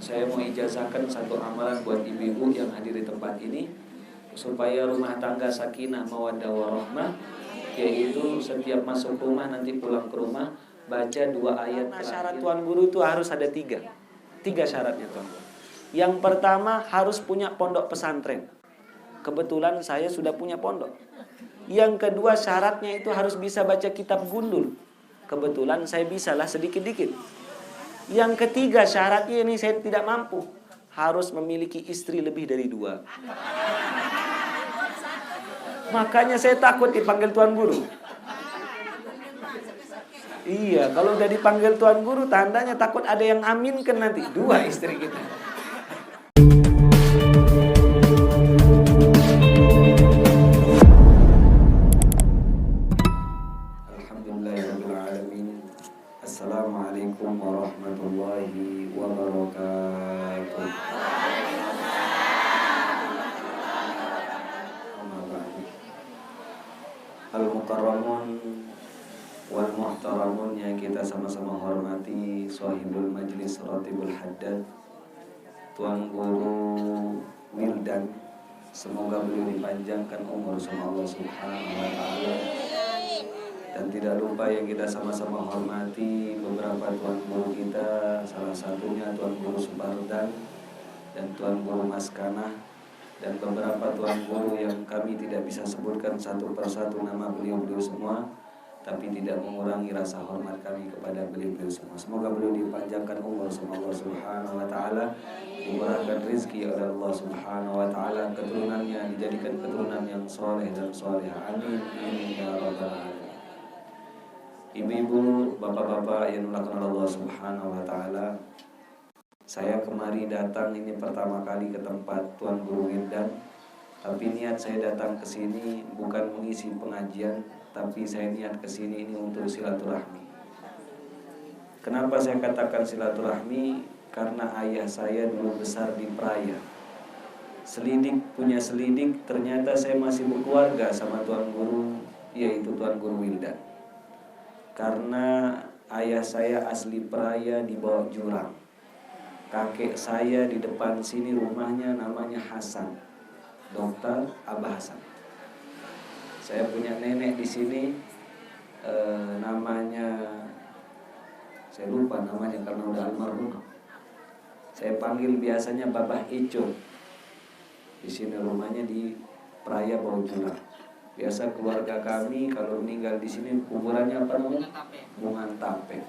saya mau ijazahkan satu amalan buat ibu-ibu yang hadir di tempat ini, supaya rumah tangga sakinah mawaddah warahmah, yaitu setiap masuk rumah nanti pulang ke rumah baca 2 ayat. Syarat tuan guru itu harus ada 3 syaratnya tuan guru. Yang pertama harus punya pondok pesantren. Kebetulan saya sudah punya pondok. Yang kedua syaratnya itu harus bisa baca kitab gundul. Kebetulan saya bisalah sedikit-dikit. Yang ketiga syaratnya ini saya tidak mampu, harus memiliki istri lebih dari 2. Makanya saya takut dipanggil tuan guru. Iya, kalau udah dipanggil tuan guru tandanya takut ada yang aminkan nanti 2 istri kita. Alhamdulillahirrahmanirrahim. Assalamualaikum warahmatullahi wabarakatuh. Al-Mukarramun wal Muhtaramun yang kita sama-sama hormati, Shahibul Majlis Ratibul Haddad, Tuan Guru Wildan, semoga beliau dipanjangkan umur sama Allah Subhanahu wa Ta'ala. Dan tidak lupa yang kita sama-sama hormati beberapa Tuan Guru kita, salah satunya Tuan Guru Supardan dan Tuan Guru Maskanah, dan beberapa Tuan Guru yang kami tidak bisa sebutkan satu persatu nama beliau-beliau semua, tapi tidak mengurangi rasa hormat kami kepada beliau-beliau semua. Semoga beliau dipanjangkan umur sama Allah Subhanahu wa Ta'ala, dimurahkan rezeki oleh Allah Subhanahu wa Ta'ala, keturunannya dijadikan keturunan yang soleh dan solehah. Amin, amin ya rabbal alamin. Ibu-ibu, bapak-bapak yang dimuliakan Allah Subhanahu wa Ta'ala, saya kemari datang ini pertama kali ke tempat Tuan Guru Wildan. Tapi niat saya datang ke sini bukan mengisi pengajian, tapi saya niat ke sini ini untuk silaturahmi. Kenapa saya katakan silaturahmi? Karena ayah saya dulu besar di Praia. Selidik punya selidik, ternyata saya masih berkeluarga sama Tuan Guru, yaitu Tuan Guru Wildan. Karena ayah saya asli Praia di bawah jurang. Kakek saya di depan sini rumahnya namanya Hasan, Dr. Abah Hasan. Saya punya nenek di sini namanya, saya lupa namanya karena udah almarhum. Saya panggil biasanya Babah Ico. Di sini rumahnya di Praia bawah jurang. Biasa keluarga kami kalau meninggal di sini kuburannya apa namanya? Bungan Tape.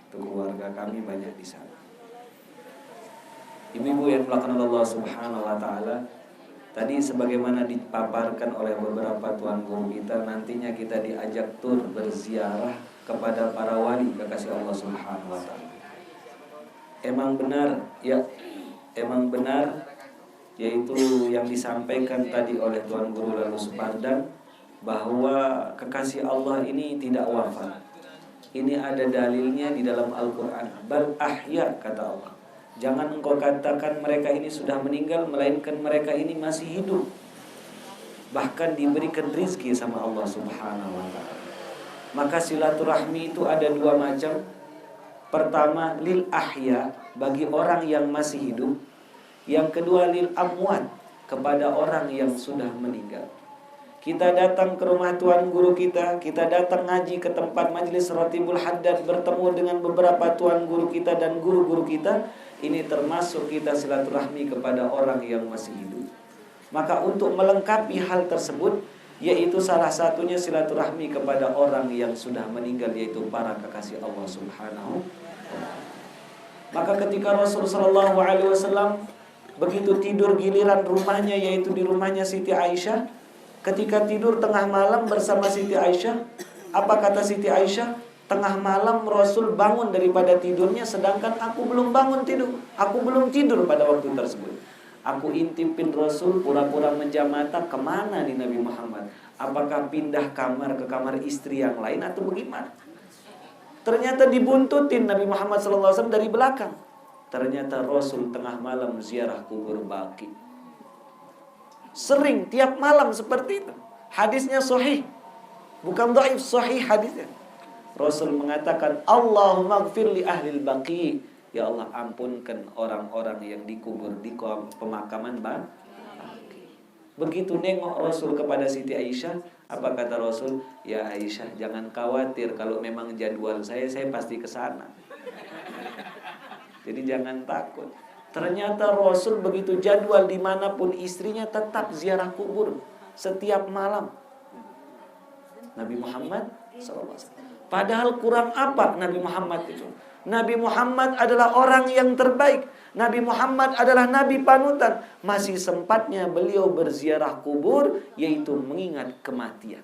Itu keluarga kami banyak di sana. Ibu-ibu yang dimuliakan Allah Subhanahu wa Ta'ala, tadi sebagaimana dipaparkan oleh beberapa Tuan Guru kita, nantinya kita diajak tur berziarah kepada para wali kekasih Allah Subhanahu wa Ta'ala. Emang benar, ya, emang benar, yaitu yang disampaikan tadi oleh Tuan Guru Lalu Supardan, bahwa kekasih Allah ini tidak wafat. Ini ada dalilnya di dalam Al-Quran. Bal ahya, kata Allah. Jangan engkau katakan mereka ini sudah meninggal, melainkan mereka ini masih hidup, bahkan diberikan rizki sama Allah Subhanahu wa Ta'ala. Maka silaturahmi itu ada 2 macam. Pertama lil ahya, bagi orang yang masih hidup. Yang kedua lil amwat, kepada orang yang sudah meninggal. Kita datang ke rumah Tuan Guru kita datang ngaji ke tempat Majlis Ratibul Haddad, bertemu dengan beberapa Tuan Guru kita dan guru-guru kita. Ini termasuk kita silaturahmi kepada orang yang masih hidup. Maka untuk melengkapi hal tersebut, yaitu salah satunya silaturahmi kepada orang yang sudah meninggal, yaitu para kekasih Allah Subhanahu wa Ta'ala. Maka ketika Rasulullah SAW begitu tidur giliran rumahnya, yaitu di rumahnya Siti Aisyah, ketika tidur tengah malam bersama Siti Aisyah, apa kata Siti Aisyah? Tengah malam Rasul bangun daripada tidurnya, sedangkan aku belum bangun tidur. Aku belum tidur pada waktu tersebut. Aku intipin Rasul, pura-pura menjam mata, kemana nih Nabi Muhammad? Apakah pindah kamar ke kamar istri yang lain atau bagaimana? Ternyata dibuntutin Nabi Muhammad SAW dari belakang. Ternyata Rasul tengah malam ziarah kubur Baqi. Sering, tiap malam seperti itu. Hadisnya sahih, bukan dhaif, sahih hadisnya. Rasul mengatakan, Allahumma gfir li ahlil Baqi, Ya Allah, ampunkan orang-orang yang dikubur di pemakaman Baqi. Begitu nengok Rasul kepada Siti Aisyah, apa kata Rasul? Ya Aisyah, jangan khawatir, kalau memang jadwal saya pasti ke sana. Jadi jangan takut. Ternyata Rasul begitu jadwal dimanapun istrinya tetap ziarah kubur setiap malam. Nabi Muhammad SAW. Padahal kurang apa Nabi Muhammad itu? Nabi Muhammad adalah orang yang terbaik. Nabi Muhammad adalah Nabi panutan. Masih sempatnya beliau berziarah kubur, yaitu mengingat kematian.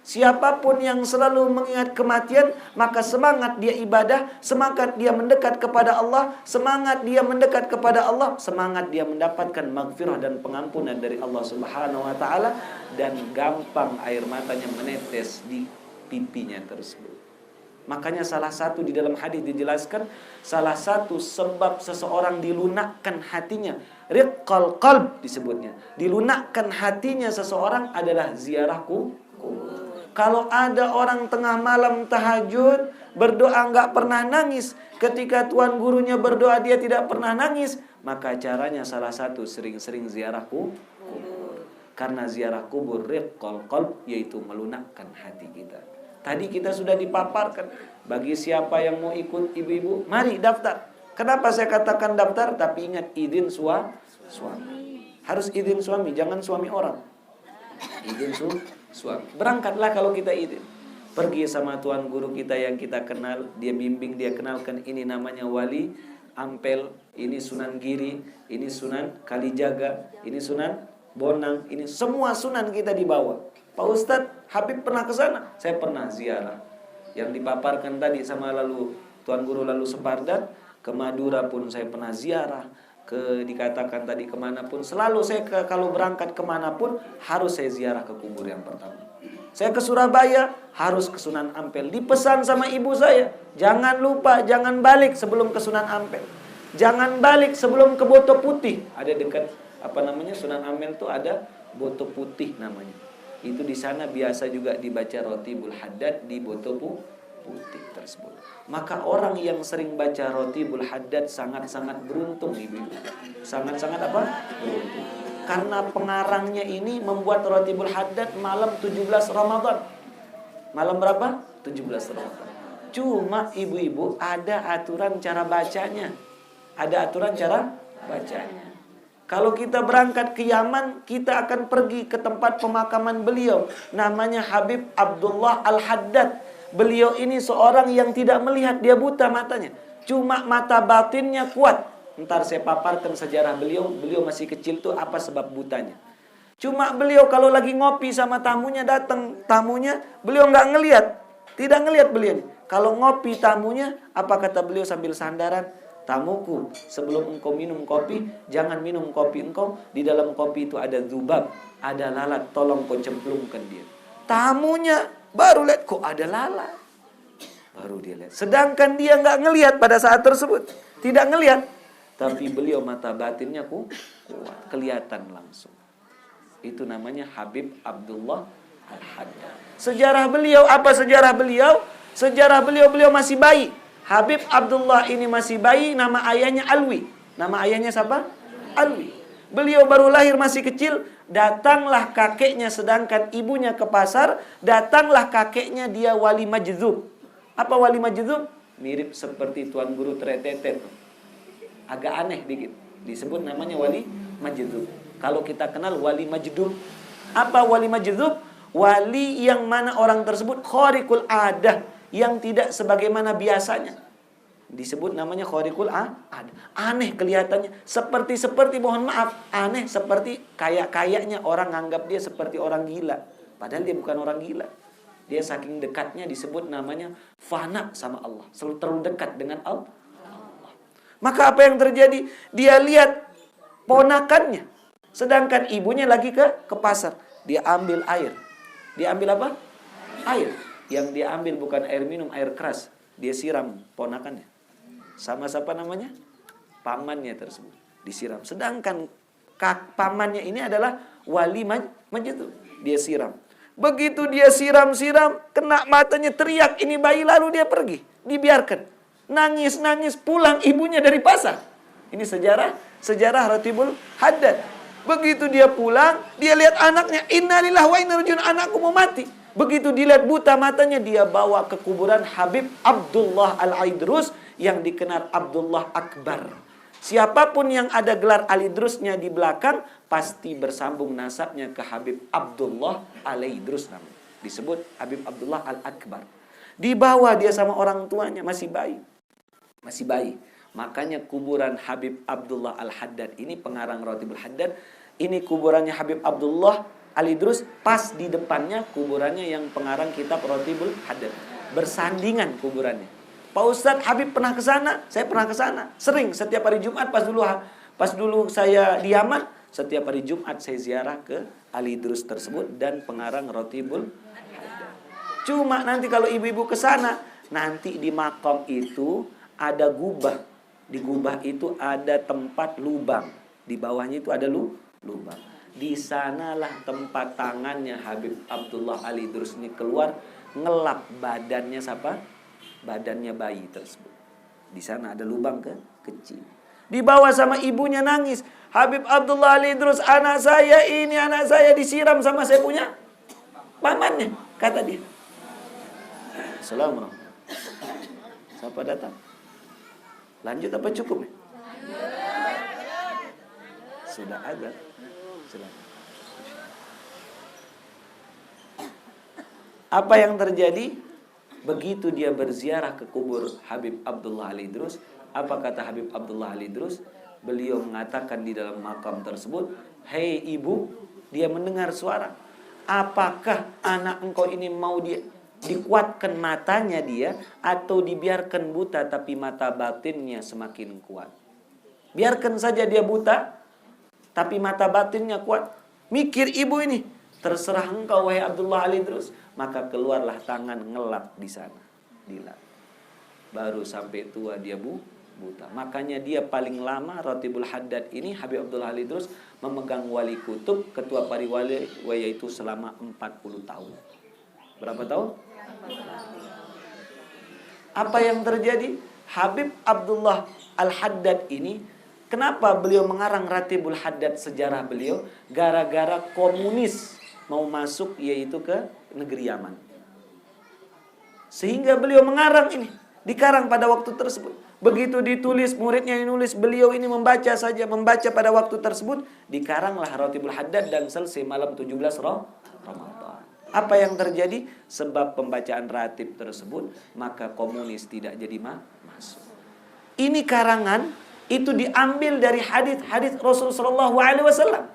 Siapapun yang selalu mengingat kematian, maka semangat dia ibadah, semangat dia mendekat kepada Allah, semangat dia mendekat kepada Allah, semangat dia mendapatkan maghfirah dan pengampunan dari Allah Subhanahu wa taala, dan gampang air matanya menetes di pipinya tersebut. Makanya salah satu di dalam hadis dijelaskan, salah satu sebab seseorang dilunakkan hatinya, riqqal qalb disebutnya, dilunakkan hatinya seseorang adalah ziarah kubur. Kalau ada orang tengah malam tahajud, berdoa nggak pernah nangis, ketika tuan gurunya berdoa dia tidak pernah nangis, maka caranya salah satu sering-sering ziarah kubur. Karena ziarah kubur riqqal qalb, yaitu melunakkan hati kita. Tadi kita sudah dipaparkan, bagi siapa yang mau ikut ibu-ibu, mari daftar. Kenapa saya katakan daftar? Tapi ingat, izin suami. Harus izin suami, jangan suami orang. Izin suami. Berangkatlah kalau kita izin. Pergi sama tuan guru kita yang kita kenal, dia bimbing, dia kenalkan, ini namanya Wali Ampel, ini Sunan Giri, ini Sunan Kalijaga, ini Sunan Bonang, ini semua sunan kita dibawa. Pak Ustadz, Habib pernah ke sana? Saya pernah ziarah. Yang dipaparkan tadi sama lalu tuan guru lalu Separdan, ke Madura pun saya pernah ziarah. Dikatakan tadi kemanapun, selalu saya kalau berangkat kemanapun harus saya ziarah ke kubur yang pertama. Saya ke Surabaya harus ke Sunan Ampel. Dipesan sama ibu saya, jangan lupa, jangan balik sebelum ke Sunan Ampel, jangan balik sebelum ke Boto Putih. Ada dekat Sunan Ampel tuh ada Boto Putih namanya. Itu di sana biasa juga dibaca Rotibul Haddad di Boto Putih tersebut. Maka orang yang sering baca Rotibul Haddad sangat-sangat beruntung, ibu-ibu. Sangat-sangat apa? Beruntung. Karena pengarangnya ini membuat Rotibul Haddad malam 17 Ramadan. Malam berapa? 17 Ramadan. Cuma ibu-ibu ada aturan cara bacanya. Ada aturan cara bacanya. Kalau kita berangkat ke Yaman, kita akan pergi ke tempat pemakaman beliau. Namanya Habib Abdullah Al-Haddad. Beliau ini seorang yang tidak melihat, dia buta matanya. Cuma mata batinnya kuat. Ntar saya paparkan sejarah beliau. Beliau masih kecil tuh apa sebab butanya. Cuma beliau kalau lagi ngopi sama tamunya, datang tamunya, beliau nggak ngelihat. Tidak ngelihat beliau. Kalau ngopi tamunya, apa kata beliau sambil sandaran? Tamuku, sebelum engkau minum kopi, jangan minum kopi engkau. Di dalam kopi itu ada dzubab, ada lalat, tolong kau cemplungkan dia. Tamunya baru lihat, kok ada lalat. Baru dia lihat. Sedangkan dia nggak ngelihat pada saat tersebut. Tidak ngelihat. Tapi beliau mata batinnya kuat, kelihatan langsung. Itu namanya Habib Abdullah Al-Haddad. Sejarah beliau, apa sejarah beliau? Sejarah beliau masih bayi. Habib Abdullah ini masih bayi, nama ayahnya Alwi. Nama ayahnya siapa? Alwi. Beliau baru lahir masih kecil, datanglah kakeknya sedangkan ibunya ke pasar, datanglah kakeknya dia wali majdzub. Apa wali majdzub? Mirip seperti tuan guru Tretetet. Agak aneh dikit. Disebut namanya wali majdzub. Kalau kita kenal wali majdub. Apa wali majdzub? Wali yang mana orang tersebut khariqul adah, yang tidak sebagaimana biasanya. Disebut namanya khariqul adah. Aneh kelihatannya, seperti mohon maaf, aneh seperti kayaknya orang anggap dia seperti orang gila. Padahal dia bukan orang gila. Dia saking dekatnya disebut namanya fana sama Allah. Selalu terlalu dekat dengan Allah. Maka apa yang terjadi? Dia lihat ponakannya, sedangkan ibunya lagi ke pasar. Dia ambil air. Dia ambil apa? Air. Yang dia ambil bukan air minum, air keras. Dia siram ponakannya. Sama siapa namanya? Pamannya tersebut. Disiram. Sedangkan pamannya ini adalah wali majdzub. Dia siram. Begitu dia siram, kena matanya, teriak ini bayi, lalu dia pergi. Dibiarkan. Nangis-nangis pulang ibunya dari pasar. Ini sejarah Ratibul Haddad. Begitu dia pulang, dia lihat anaknya, innalillahi wa inna ilaihi raji'un, anakku mau mati. Begitu dilihat buta matanya, dia bawa ke kuburan Habib Abdullah Al-Aidrus yang dikenal Abdullah Akbar. Siapapun yang ada gelar Al-Idrusnya di belakang, pasti bersambung nasabnya ke Habib Abdullah Al-Aidrus namanya. Disebut Habib Abdullah Al-Akbar. Dibawa dia sama orang tuanya, masih bayi. Makanya kuburan Habib Abdullah Al-Haddad ini, pengarang Ratibul Haddad, ini kuburannya Habib Abdullah Al-Idrus, pas di depannya kuburannya yang pengarang kitab Ratibul Haddad. Bersandingan kuburannya. Pak Ustadz, Habib pernah ke sana? Saya pernah ke sana. Sering, setiap hari Jumat pas dulu saya di Yaman, setiap hari Jumat saya ziarah ke Al-Idrus tersebut dan pengarang Ratibul Haddad. Cuma nanti kalau ibu-ibu ke sana, nanti di makam itu ada gubah. Di gubah itu ada tempat lubang. Di bawahnya itu ada lubang. Di sanalah tempat tangannya Habib Abdullah Al-Idrus ini keluar, ngelap badannya siapa? Badannya bayi tersebut. Di sana ada lubang kecil. Dibawa sama ibunya nangis. Habib Abdullah Al-Idrus, anak saya disiram sama saya punya pamannya, kata dia. Assalamualaikum. Siapa datang? Lanjut apa cukup nih? Sudah ada. Silakan. Apa yang terjadi? Begitu dia berziarah ke kubur Habib Abdullah Al-Idrus, apa kata Habib Abdullah Al-Idrus? Beliau mengatakan di dalam makam tersebut, "Hei ibu," dia mendengar suara, "apakah anak engkau ini mau dikuatkan matanya dia atau dibiarkan buta tapi mata batinnya semakin kuat?" Biarkan saja dia buta tapi mata batinnya kuat. Mikir ibu ini, terserah engkau wahai Abdullah Al-Idrus. Maka keluarlah tangan ngelap di sana, dilap. Baru sampai tua dia buta. Makanya dia paling lama Ratibul Haddad ini, Habib Abdullah Al-Idrus, memegang wali kutub, ketua pariwali, yaitu selama 40 tahun. Berapa tahun? Apa yang terjadi? Habib Abdullah Al-Haddad ini, kenapa beliau mengarang Ratibul Haddad sejarah beliau? Gara-gara komunis mau masuk yaitu ke negeri Yaman. Sehingga beliau mengarang ini. Dikarang pada waktu tersebut. Begitu ditulis, muridnya yang nulis, beliau ini membaca membaca pada waktu tersebut. Dikaranglah Ratibul Haddad dan selesai malam 17 Ramadan. Apa yang terjadi? Sebab pembacaan ratib tersebut, maka komunis tidak jadi masuk. Ini karangan, itu diambil dari hadis-hadis Rasulullah SAW.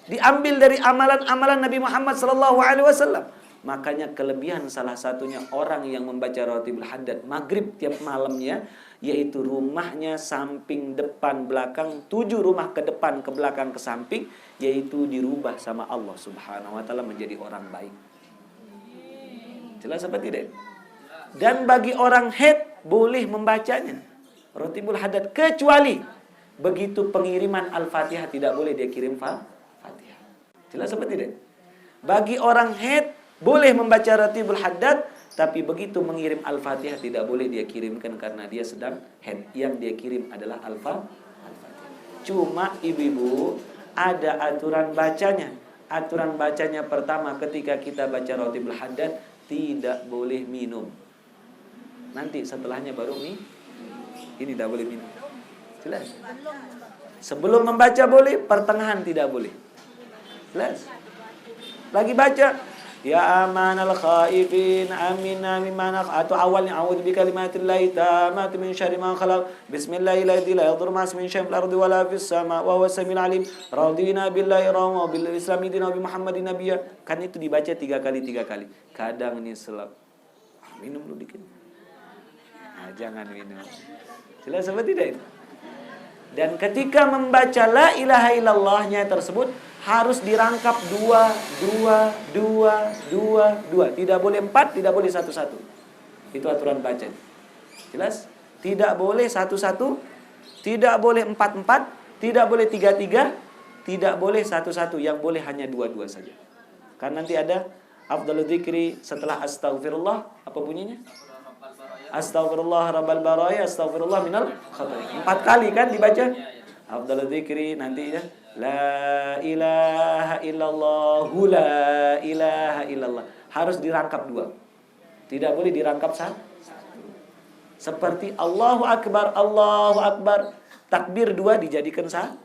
Diambil dari amalan-amalan Nabi Muhammad SAW. Makanya kelebihan salah satunya orang yang membaca Ratibul Haddad maghrib tiap malamnya, yaitu rumahnya samping depan belakang, 7 rumah ke depan ke belakang ke samping, yaitu dirubah sama Allah Subhanahu wa taala menjadi orang baik. Jelas apa tidak? Dan bagi orang haid boleh membacanya Ratibul Haddad, kecuali begitu pengiriman Al-Fatihah tidak boleh dia kirim Fatihah. Jelas apa tidak? Bagi orang haid boleh membaca Ratibul Haddad, tapi begitu mengirim Al-Fatihah tidak boleh dia kirimkan karena dia sedang haid. Yang dia kirim adalah Al-Fatihah. Cuma ibu-ibu ada aturan bacanya. Aturan bacanya pertama, ketika kita baca Ratibul Haddad tidak boleh minum. Nanti setelahnya baru ini tidak boleh minum. Jelas? Sebelum membaca boleh, pertengahan tidak boleh. Jelas? Lagi baca, ya amanal khaifin aminna mimma atau awalnya a'udzu bikalimatillahi tammati min syarri ma khalaq bismillahirrahmanirrahim la yadurru ma ismihi syai'un fil ardi wala fis sama wa huwas samiul alim radina billahi wa bil islami dinan wa bi muhammadin nabiyya. Kan itu dibaca 3 kali. Kadang ini minum dulu dikit. Nah, jangan minum. Jelas apa tidak? Dan ketika membaca la ilaha illallahnya tersebut harus dirangkap 2. Tidak boleh 4, tidak boleh 1. Itu aturan baca. Jelas? Tidak boleh 1, tidak boleh 4, tidak boleh 3, tidak boleh 1. Yang boleh hanya 2 saja. Karena nanti ada afdhalul dzikri setelah astaghfirullah, apa bunyinya? Astaghfirullah rabbal baraya, astaghfirullah minal khataya. 4 kali kan dibaca. Afdalul dzikri nanti ya. La ilaha illallah, la ilaha illallah. Harus dirangkap 2. Tidak boleh dirangkap 1. Seperti Allahu Akbar, Allahu Akbar. Takbir 2 dijadikan 1.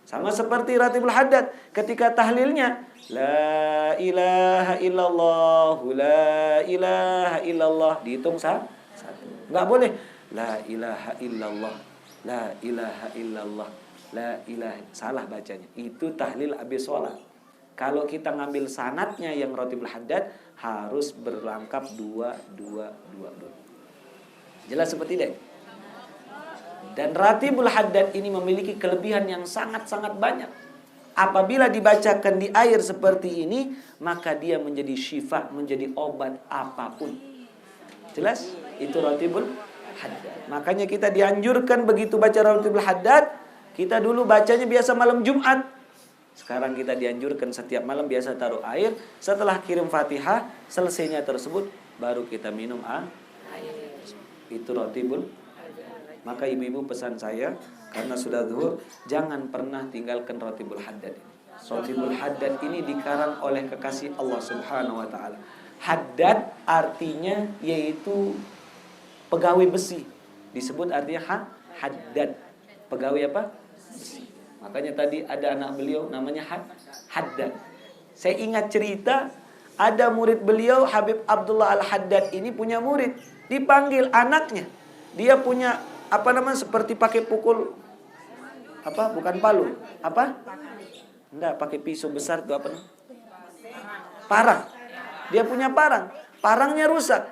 Sama seperti ratibul haddad. Ketika tahlilnya, la ilaha illallah, la ilaha illallah. Dihitung 1. Nggak boleh. La ilaha illallah, la ilaha illallah, la ilaha. Salah bacanya. Itu tahlil habis sholat. Kalau kita ngambil sanadnya yang ratibul haddad, harus berlengkap 2. Jelas seperti ini. Dan ratibul haddad ini memiliki kelebihan yang sangat-sangat banyak. Apabila dibacakan di air seperti ini, maka dia menjadi syifa, menjadi obat apapun. Jelas? Itu ratibul haddad. Makanya kita dianjurkan begitu baca ratibul haddad, kita dulu bacanya biasa malam Jumat. Sekarang kita dianjurkan setiap malam biasa taruh air. Setelah kirim Fatihah, selesainya tersebut, baru kita minum air. Itu ratibul. Maka ibu-ibu pesan saya, karena sudah zuhur, jangan pernah tinggalkan ratibul haddad. Ratibul haddad ini dikarang oleh kekasih Allah Subhanahu wa taala. Haddad artinya yaitu pegawai besi. Disebut artinya haddad. Pegawai apa? Besi. Makanya tadi ada anak beliau namanya Haddad. Saya ingat cerita, ada murid beliau Habib Abdullah Al-Haddad ini punya murid, dipanggil anaknya. Dia punya seperti pakai pukul bukan palu. Enggak, pakai pisau besar itu parang. Dia punya parang. Parangnya rusak.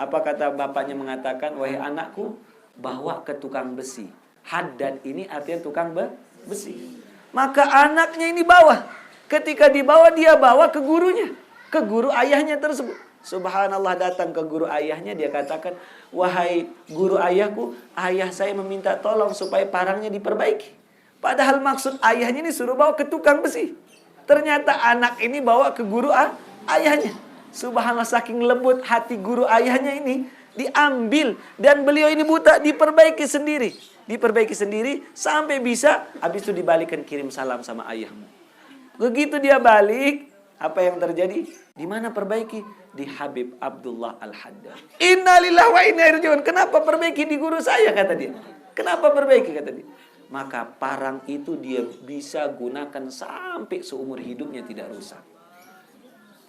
Apa kata bapaknya mengatakan, wahai anakku, bawa ke tukang besi. Haddad ini artinya tukang besi. Maka anaknya ini bawa. Ketika dibawa, dia bawa ke gurunya, ke guru ayahnya tersebut. Subhanallah, datang ke guru ayahnya, dia katakan, wahai guru ayahku, ayah saya meminta tolong supaya parangnya diperbaiki. Padahal maksud ayahnya ini suruh bawa ke tukang besi. Ternyata anak ini bawa ke guru ayahnya. Subhanallah, saking lembut hati guru ayahnya ini, diambil. Dan beliau ini buta, diperbaiki sendiri sampai bisa. Habis itu dibalikan, kirim salam sama ayahmu. Begitu dia balik, apa yang terjadi? Di mana perbaiki? Di Habib Abdullah Al-Haddad. Innalillahi wa inna ilaihi raji'un. Kenapa perbaiki di guru saya, kata dia. Kenapa perbaiki, kata dia. Maka parang itu dia bisa gunakan sampai seumur hidupnya tidak rusak.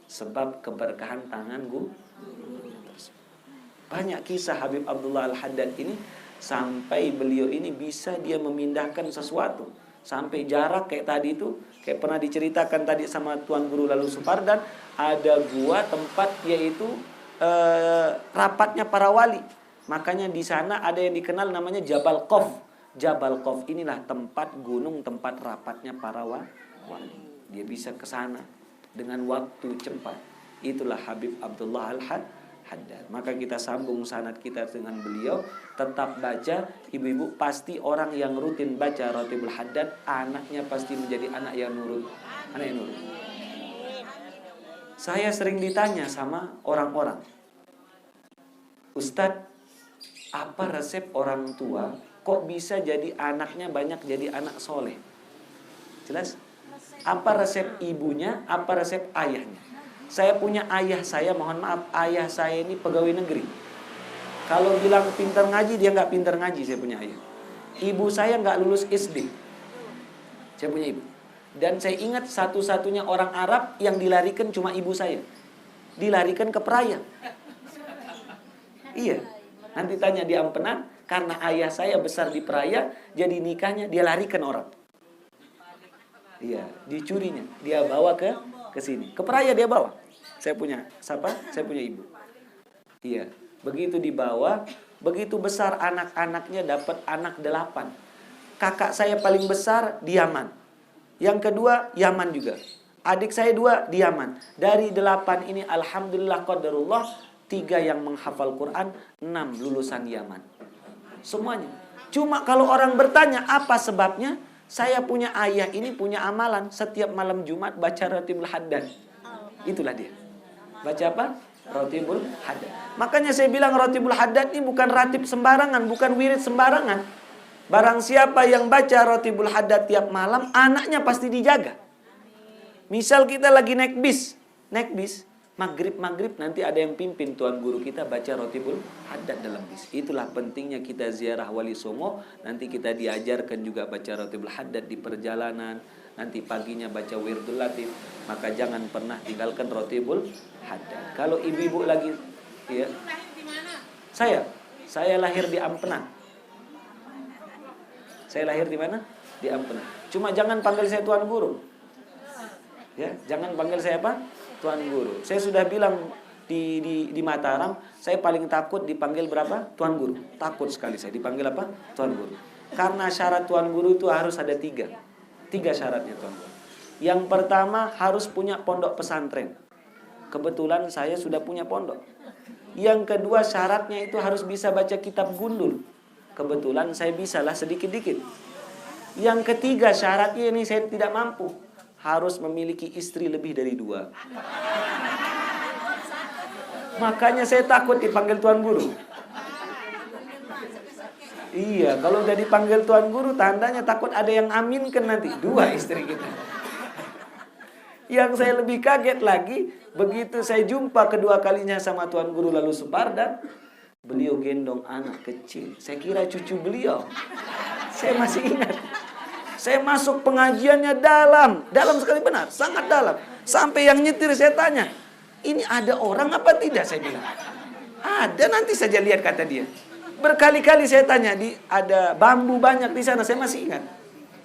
Sebab keberkahan tangan guru. Banyak kisah Habib Abdullah Al-Haddad ini, sampai beliau ini bisa dia memindahkan sesuatu. Sampai jarak kayak tadi itu, kayak pernah diceritakan tadi sama Tuan Guru Lalu Supardan, ada gua tempat yaitu rapatnya para wali. Makanya di sana ada yang dikenal namanya Jabal Qof. Jabal Qof inilah tempat gunung, tempat rapatnya para wali. Dia bisa ke sana dengan waktu cepat. Itulah Habib Abdullah Al-Haddad. Maka kita sambung sanad kita dengan beliau. Tetap baca. Ibu-ibu, pasti orang yang rutin baca ratibul haddad, anaknya pasti menjadi anak yang nurut. Saya sering ditanya sama orang-orang, Ustadz, apa resep orang tua kok bisa jadi anaknya banyak jadi anak soleh? Jelas? Apa resep ibunya, apa resep ayahnya? Saya punya ayah saya, mohon maaf, ayah saya ini pegawai negeri. Kalau bilang pintar ngaji, dia nggak pintar ngaji, saya punya ayah. Ibu saya nggak lulus SD. Saya punya ibu. Dan saya ingat satu-satunya orang Arab yang dilarikan cuma ibu saya. Dilarikan ke Peraya. Iya. Nanti tanya di Ampenan, karena ayah saya besar di Peraya, jadi nikahnya dia larikan orang. Iya, dicurinya. Dia bawa ke sini. Ke Peraya dia bawa. Saya punya ibu. Iya, begitu dibawa, begitu besar anak-anaknya, dapat anak 8. Kakak saya paling besar di Yaman. Yang kedua Yaman juga. Adik saya 2 di Yaman. Dari 8 ini alhamdulillah qadarullah, 3 yang menghafal Quran, 6 lulusan Yaman. Semuanya. Cuma kalau orang bertanya apa sebabnya, saya punya ayah ini punya amalan setiap malam Jumat baca ratibul haddad. Itulah dia. Baca apa? Rotibul Haddad. Makanya saya bilang Rotibul Haddad ini bukan ratib sembarangan, bukan wirid sembarangan. Barang siapa yang baca Rotibul Haddad tiap malam, anaknya pasti dijaga. Misal kita lagi naik bis, maghrib nanti ada yang pimpin tuan guru kita baca Rotibul Haddad dalam bis. Itulah pentingnya kita ziarah Wali Songo. Nanti kita diajarkan juga baca Rotibul Haddad di perjalanan. Nanti paginya baca Wirdul Latif. Maka jangan pernah tinggalkan Rotibul Haddad. Kalau ibu-ibu lagi, ya. Saya lahir di Ampenan. Saya lahir di mana? Di Ampenan. Cuma jangan panggil saya tuan guru. Ya, jangan panggil saya apa? Tuan guru. Saya sudah bilang di Mataram, saya paling takut dipanggil berapa? Tuan guru. Takut sekali saya dipanggil apa? Tuan guru. Karena syarat tuan guru itu harus ada 3. 3 syaratnya tuan guru. Yang pertama harus punya pondok pesantren. Kebetulan saya sudah punya pondok. Yang kedua syaratnya itu harus bisa baca kitab gundul. Kebetulan saya bisalah sedikit-dikit. Yang ketiga syaratnya ini saya tidak mampu. Harus memiliki istri lebih dari 2. Makanya saya takut dipanggil tuan guru. Iya, kalau udah dipanggil tuan guru, tandanya takut ada yang aminkan nanti. 2 istri kita. Yang saya lebih kaget lagi, begitu saya jumpa kedua kalinya sama tuan guru lalu Supardan, beliau gendong anak kecil. Saya kira cucu beliau. Saya masih ingat. Saya masuk pengajiannya dalam sekali, benar, sangat dalam. Sampai yang nyetir saya tanya, ini ada orang apa tidak? Saya bilang, ada, nanti saja lihat, kata dia. Berkali-kali saya tanya, ada bambu banyak di sana, saya masih ingat.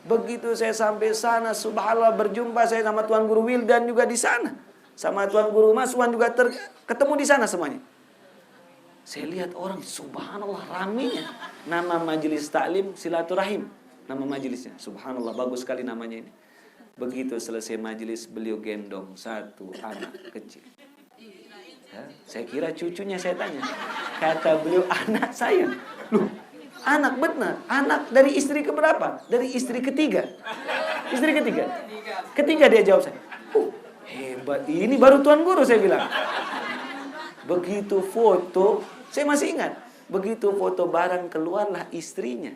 Begitu saya sampai sana, subhanallah, berjumpa saya sama Tuan Guru Wildan juga di sana. Sama Tuan Guru Maswan juga ketemu di sana semuanya. Saya lihat orang, subhanallah, ramenya. Nama majelis taklim silaturahim. Nama majelisnya, subhanallah, bagus sekali namanya ini. Begitu selesai majelis, beliau gendong 1 anak kecil. Ya, saya kira cucunya, saya tanya. Kata beliau, anak saya. Loh, anak benar. Anak dari istri keberapa? Dari istri ketiga. Istri ketiga. Ketiga dia jawab saya. Hebat, ini baru Tuan Guru, saya bilang. Begitu foto, saya masih ingat. Begitu foto bareng, keluarlah istrinya.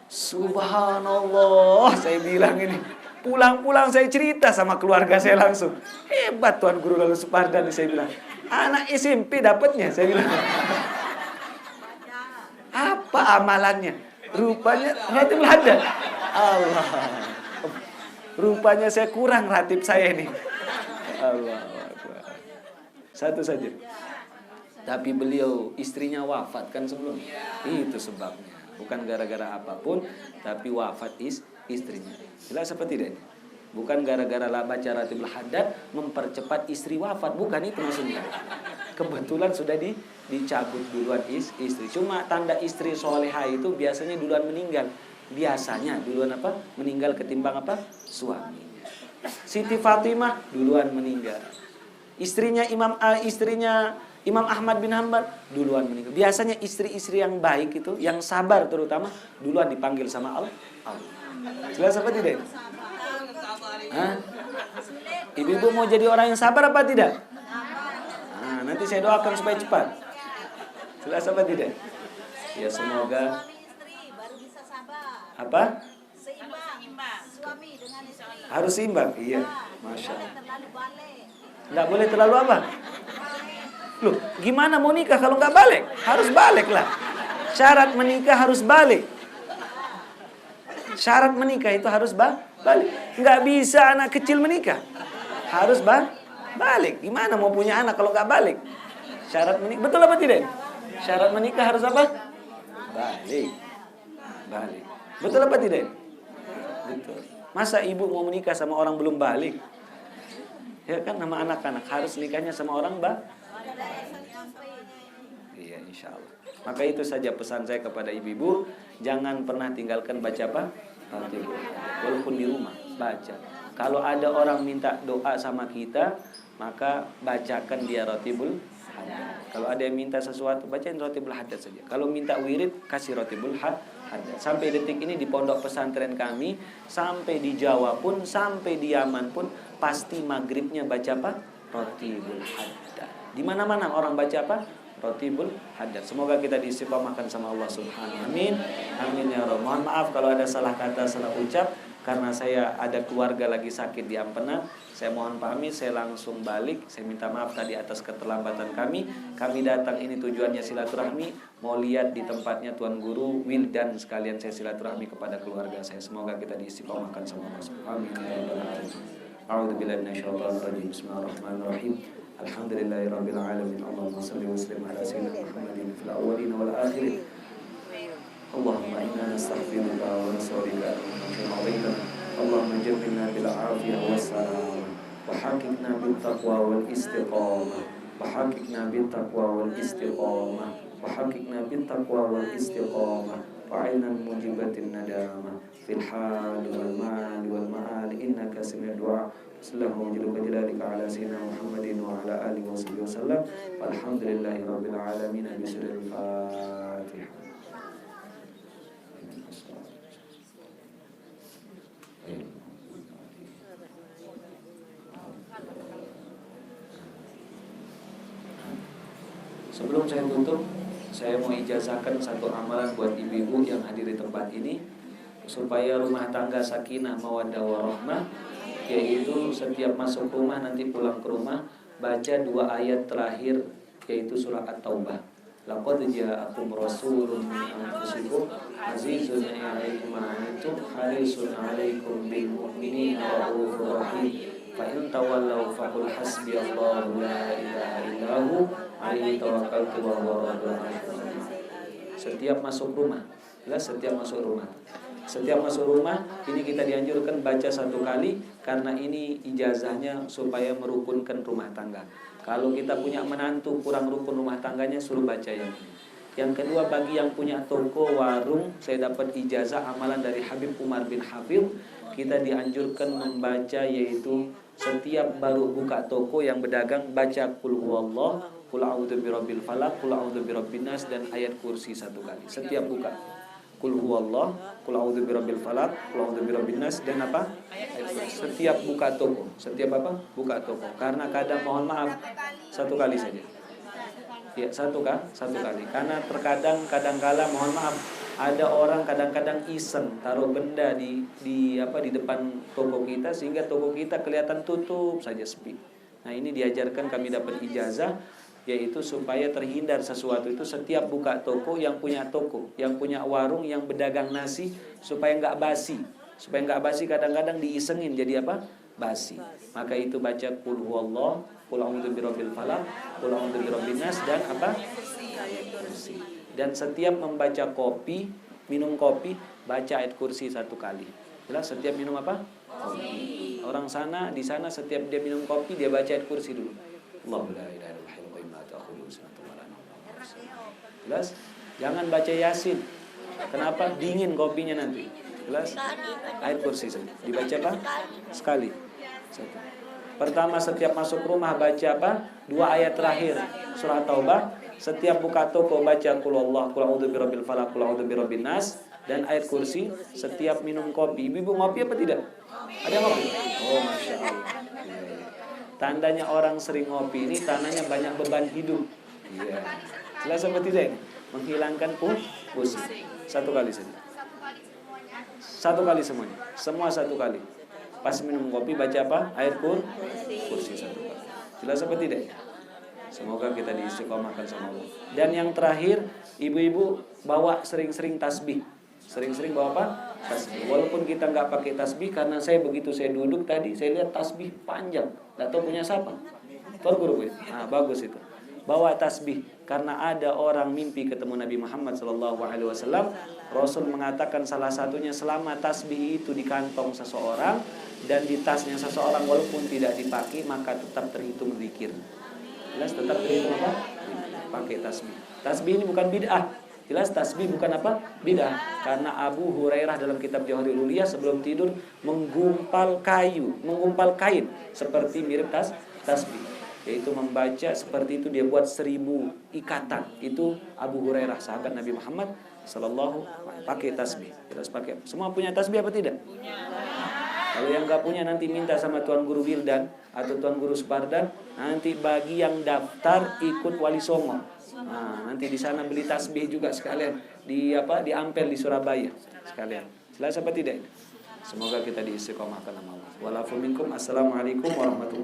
Subhanallah, saya bilang ini. Pulang-pulang saya cerita sama keluarga saya langsung. Hebat Tuan Guru lalu Supardan, saya bilang. Anak SMP dapatnya, saya bilang. Apa amalannya? Rupanya ratib Haddad. Allah. Rupanya saya kurang ratib saya ini. Allah. Satu saja. Tapi beliau istrinya wafat kan sebelumnya. Itu sebabnya. Bukan gara-gara apapun, tapi wafat istrinya. Jelas apa tidak? Bukan gara-gara baca Ratibul Haddad mempercepat istri wafat, bukan itu maksudnya. Kebetulan sudah dicabut duluan istri. Cuma tanda istri soleha itu biasanya duluan meninggal. Biasanya duluan apa? Meninggal ketimbang apa? Suaminya. Siti Fatimah duluan meninggal. Istrinya Imam Ahmad bin Hanbal duluan meninggal. Biasanya istri-istri yang baik itu, yang sabar terutama, duluan dipanggil sama Allah. Jelas apa tidak? Hah? Ibu-ibu mau jadi orang yang sabar apa tidak? Nah, nanti saya doakan supaya cepat. Jelas apa tidak? Ya semoga. Apa? Harus seimbang. Iya, masya Allah. Nggak boleh terlalu apa? Loh, gimana mau nikah kalau nggak balik? Harus balik lah. Syarat menikah harus balik. Syarat menikah itu harus balik. Nggak bisa anak kecil menikah. Harus balik. Gimana mau punya anak kalau nggak balik? Syarat menikah, betul apa tidak? Syarat menikah harus apa? Balik. Betul apa tidak? Betul. Masa ibu mau menikah sama orang belum balik? Ya kan, nama anak-anak harus nikahnya sama orang Iya, insya Allah. Maka itu saja pesan saya kepada ibu-ibu. Jangan pernah tinggalkan baca apa? Walaupun di rumah, baca. Kalau ada orang minta doa sama kita, maka bacakan dia Ratibul Haddad. Kalau ada yang minta sesuatu, bacain Ratibul Haddad saja. Kalau minta wirid, kasih Ratibul Haddad. Sampai detik ini di pondok pesantren kami, sampai di Jawa pun, sampai di Yaman pun, pasti maghribnya baca apa? Ratibul Haddad. Di mana-mana orang baca apa? Rotibul hajar. Semoga kita diistiqomahkan sama Allah Subhanahu. Amin. Amin ya Allah. Mohon maaf kalau ada salah kata, salah ucap, karena saya ada keluarga lagi sakit di Ampena. Saya mohon pamit, saya langsung balik. Saya minta maaf tadi atas keterlambatan kami. Kami datang ini tujuannya silaturahmi, mau lihat di tempatnya Tuan Guru Wildan, sekalian saya silaturahmi kepada keluarga saya. Semoga kita diistiqomahkan sama Allah. Amin ya rabbal alamin. A'udzubillahi minasyaitonir rajim. Bismillahirrahmanirrahim. Alhamdulillahirabbil alamin. Allahumma shalli wa sallim ala sayyidina Muhammadin fil awwalin wal akhirin. Allahumma inna nastaghfiruka wa nas'aluka min fadlika. Allahumma jabbirna bil afiyah was salam. Wa haqiqna bit taqwa wal istiqamah. Wa haqiqna bit taqwa wal istiqamah. Wa haqiqna bit taqwa wal istiqamah. Wa 'ainan mujibatin nadamah fil hali wal mali wal ma'ali innaka sami'ud du'a. Sallallahu alaihi ala sayyidina Muhammadin wa ala alihi wasallam. Walhamdulillahirabbil alamin. Bismillahil Fatihah. Sebelum saya tutup, saya mau ijazahkan satu amalan buat ibu-ibu yang hadir di tempat ini, supaya rumah tangga sakinah mawaddah warahmah, yaitu setiap masuk rumah nanti pulang ke rumah baca 2 ayat terakhir, yaitu surah At-Taubah. Laqad ja'akum rasulun min anfusikum azizun 'alaihi ma 'anittum harisun 'alaikum bil mu'minina ra'ufur rahim. Fa in tawallaw faqul hasbiyallahu la ilaha illahu 'alaihi tawakkaltu wa huwa rabbul 'arsyil 'azim. Setiap masuk rumah, setiap masuk rumah ini kita dianjurkan baca 1 kali, karena ini ijazahnya supaya merukunkan rumah tangga. Kalau kita punya menantu kurang rukun rumah tangganya, suruh baca yang ini. Yang kedua, bagi yang punya toko, warung, saya dapat ijazah amalan dari Habib Umar bin Hafidh, kita dianjurkan membaca, yaitu setiap baru buka toko yang berdagang, baca Qul huwallah, Qul a'udzu birabbil falaq, Qul a'udzu birabbin nas, dan ayat kursi 1 kali. Setiap buka Qul huwallah, Qul a'udzu birabbil falaq, Qul a'udzu birabbin nas, dan apa? Setiap buka toko. Setiap apa? Buka toko. Karena kadang, mohon maaf, 1 kali saja. Ya, 1 kali. Karena terkadang, kadangkala, mohon maaf, ada orang kadang-kadang iseng taruh benda di depan toko kita, sehingga toko kita kelihatan tutup saja, sepi. Nah, ini diajarkan, kami dapat ijazah, yaitu supaya terhindar sesuatu itu. Setiap buka toko, yang punya toko, yang punya warung, yang berdagang nasi, supaya enggak basi. Kadang-kadang diisengin jadi apa? Basi. Maka itu baca Qul huwallah, Qul a'udzu birabbil falaq, Qul a'udzu birabbin nas, dan apa? Kursi. Dan setiap membaca kopi, minum kopi, baca ayat kursi 1 kali. Jelas, setiap minum apa? Kopi. Orang sana, di sana setiap dia minum kopi, dia baca ayat kursi dulu. Allahu la ilaha illallah. Jelas? Jangan baca Yasin. Kenapa? Dingin kopinya nanti. Jelas? Ayat kursi saja. Dibaca apa? Sekali. 1. Pertama, setiap masuk rumah baca apa? 2 ayat terakhir surah Taubah. Setiap buka toko baca Qul huwallah, Qul a'udzu birabbil falaq, Qul a'udzu birabbin nas, dan ayat kursi. Setiap minum kopi. Ibu ngopi apa tidak? Ada ngopi? Oh, Masya Allah. Tandanya orang sering ngopi ini, tandanya banyak beban hidup. Iya. Jelas apa tidak? Menghilangkan pusing. 1 kali saja. 1 kali semuanya. Semua 1 kali. Pas minum kopi baca apa? Ayat kursi 1 kali. Jelas apa tidak? Semoga kita diistiqomahkan sama Allah. Dan yang terakhir, ibu-ibu bawa sering-sering tasbih. Sering-sering bawa apa? Tasbih. Walaupun kita nggak pakai tasbih, karena begitu saya duduk tadi, saya lihat tasbih panjang. Nggak tahu punya siapa. Tuan Guru. Nah, bagus itu. Bawa tasbih, karena ada orang mimpi ketemu Nabi Muhammad SAW. Rasul mengatakan salah satunya, selama tasbih itu di kantong seseorang dan di tasnya seseorang, walaupun tidak dipakai, maka tetap terhitung zikir. Jelas, tetap terhitung apa? Pakai tasbih. Tasbih ini bukan bid'ah. Jelas, tasbih bukan apa? Bid'ah. Karena Abu Hurairah dalam kitab Jawahirul Uliyah sebelum tidur menggumpal kain seperti mirip tasbih. Yaitu membaca seperti itu, dia buat 1000 ikatan. Itu Abu Hurairah, sahabat Nabi Muhammad sallallahu alaihi wasallam, pakai tasbih. Jelas pakai. Semua punya tasbih apa tidak? Kalau yang nggak punya nanti minta sama Tuan Guru Wildan atau Tuan Guru Supardan, nanti bagi yang daftar ikut Wali Songo. Nah, nanti di sana beli tasbih juga sekalian di Ampel di Surabaya sekalian. Jelas apa tidak? Semoga kita diistiqomahkan sama Allah. Walafu minkum. Assalamualaikum warahmatullahi wabarakatuh.